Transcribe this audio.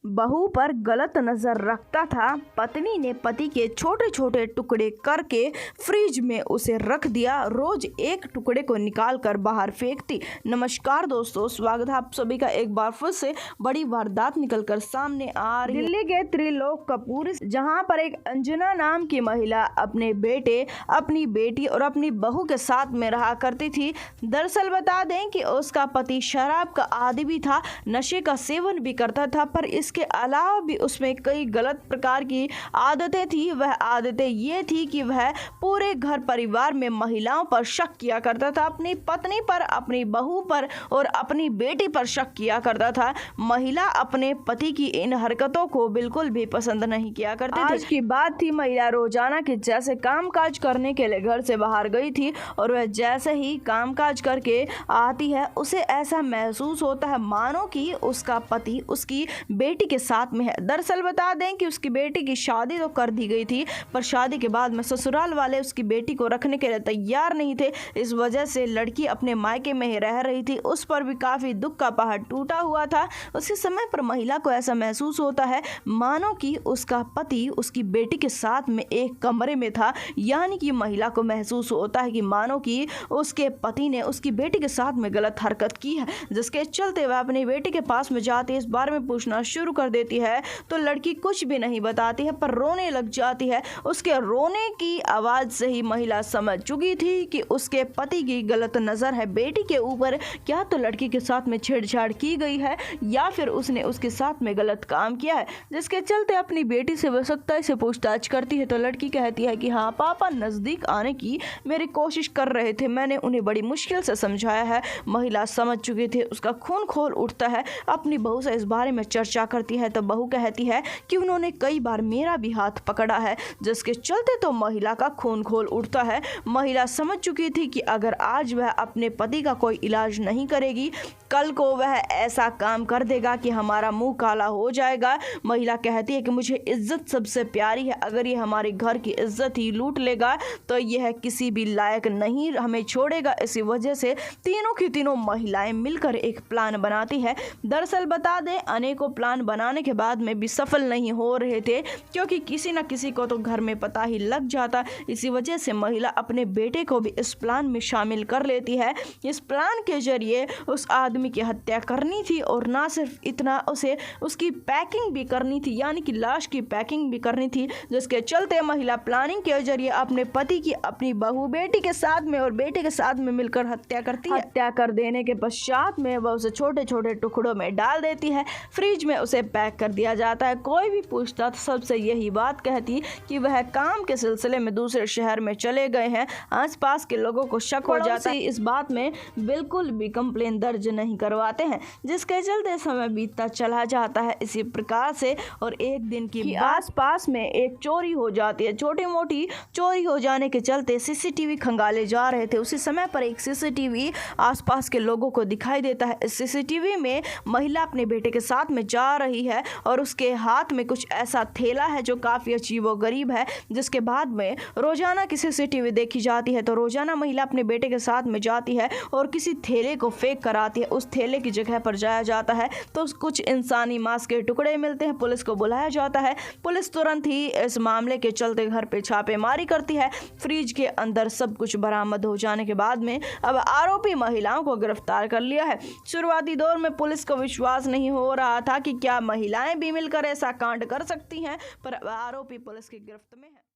बहू पर गलत नजर रखता था। पत्नी ने पति के छोटे छोटे टुकड़े करके फ्रिज में उसे रख दिया। रोज एक टुकड़े को निकाल कर बाहर फेंकती। नमस्कार दोस्तों, स्वागत है आप सभी का एक बार फिर से बड़ी वारदात निकलकर सामने आ रही है। दिल्ली के त्रिलोक कपूर, जहां पर एक अंजना नाम की महिला अपने बेटे, अपनी बेटी और अपनी बहू के साथ में रहा करती थी। दरअसल बता दें कि उसका पति शराब का आदी भी था, नशे का सेवन भी करता था, पर इसके अलावा भी उसमें कई गलत प्रकार की आदतें थी। वह आदतें ये थी कि वह पूरे घर परिवार में महिलाओं पर शक किया करता था, अपनी पत्नी पर, अपनी बहू पर और अपनी बेटी पर शक किया करता था। महिला अपने पति की इन हरकतों को बिल्कुल भी पसंद नहीं किया करती थी। आज की बात थी, महिला रोजाना के जैसे कामकाज करने के लिए घर से बाहर गई थी और वह जैसे ही कामकाज करके आती है उसे ऐसा महसूस होता है मानो कि उसका पति उसकी बेटी के साथ में है। दरअसल बता दें कि उसकी बेटी की शादी तो कर दी गई थी, पर शादी के बाद में ससुराल वाले उसकी बेटी को रखने के लिए तैयार नहीं थे। इस वजह से लड़की अपने मायके में ही रह रही थी। उस पर भी काफी दुख का पहाड़ टूटा हुआ था। उसी समय पर महिला को ऐसा महसूस होता है मानो कि उसका पति उसकी बेटी के साथ में एक कमरे में था। यानी कि महिला को महसूस होता है कि मानो कि उसके पति ने उसकी बेटी के साथ में गलत हरकत की है, जिसके चलते वह अपनी बेटी के पास में जाती है, इस बारे में पूछना शुरू कर देती है तो लड़की कुछ भी नहीं बताती है, पर रोने लग जाती है। उसके रोने की आवाज से ही महिला समझ चुकी थी कि उसके पति की गलत नजर है बेटी के ऊपर। क्या तो लड़की के साथ में छेड़छाड़ की गई है या फिर उसने उसके साथ में गलत काम किया है, जिसके चलते अपनी बेटी से वह सख्ताई से पूछताछ करती है तो लड़की कहती है कि हाँ, पापा नजदीक आने की मेरी कोशिश कर रहे थे, मैंने उन्हें बड़ी मुश्किल से समझाया है। महिला समझ चुकी थी, उसका खून खोल उठता है। अपनी बहू से इस बारे में चर्चा करती है तो बहू कहती है कि उन्होंने कई बार मेरा भी हाथ पकड़ा है, जिसके चलते तो महिला का खून खोल उठता है। महिला समझ चुकी थी कि अगर आज वह अपने पति का कोई इलाज नहीं करेगी, कल को वह ऐसा काम कर देगा कि हमारा मुंह काला हो जाएगा। महिला कहती है कि मुझे इज्जत सबसे प्यारी है, अगर ये हमारे घर की इज्जत ही लूट लेगा तो यह किसी भी लायक नहीं हमें छोड़ेगा। इसी वजह से तीनों की तीनों महिलाएं मिलकर एक प्लान बनाती है। दरअसल बता दें, अनेकों प्लान बनाने के बाद में भी सफल नहीं हो रहे थे, क्योंकि किसी न किसी को तो घर में पता ही लग जाता। इसी वजह से महिला अपने बेटे को भी इस प्लान में शामिल कर लेती है। इस प्लान के जरिए उस आदमी की हत्या करनी थी और ना सिर्फ इतना, उसे उसकी पैकिंग भी करनी थी, यानी कि लाश की पैकिंग भी करनी थी, जिसके चलते महिला प्लानिंग के जरिए अपने पति की अपनी बहू, बेटी के साथ में और बेटे के साथ में मिलकर हत्या करती है। हत्या कर देने के पश्चात में वह उसे छोटे छोटे टुकड़ों में डाल देती है, फ्रिज में उसे पैक कर दिया जाता है। कोई भी पूछता तो सबसे यही बात कहती कि वह काम के सिलसिले में दूसरे शहर में चले गए हैं। आसपास के लोगों को शक हो जाता है, इस बात में बिल्कुल भी कंप्लेन दर्ज नहीं करवाते हैं, जिसके चलते समय बीतता चला जाता है इसी प्रकार से। और एक दिन की आसपास में एक चोरी हो जाती है। छोटी मोटी चोरी हो जाने के चलते सीसीटीवी खंगाले जा रहे थे। उसी समय पर एक सीसीटीवी आसपास के लोगों को दिखाई देता है। इस सीसीटीवी में महिला अपने बेटे के साथ में जा रही है और उसके हाथ में कुछ ऐसा थैला है जो काफी अजीबोगरीब है। जिसके बाद में रोजाना की सीसीटीवी देखी जाती है तो रोजाना महिला अपने बेटे के साथ में जाती है और किसी थैले को फेंक कर आती है। उस थैले की जगह पर जाया जाता है तो कुछ इंसानी मांस के टुकड़े मिलते हैं। पुलिस को बुलाया जाता है। पुलिस तुरंत ही इस मामले के चलते घर पे छापेमारी करती है। फ्रिज के अंदर सब कुछ बरामद हो जाने के बाद में अब आरोपी महिलाओं को गिरफ्तार कर लिया है। शुरुआती दौर में पुलिस को विश्वास नहीं हो रहा था कि क्या महिलाएं भी मिलकर ऐसा कांड कर सकती हैं, पर आरोपी पुलिस की गिरफ्त में है।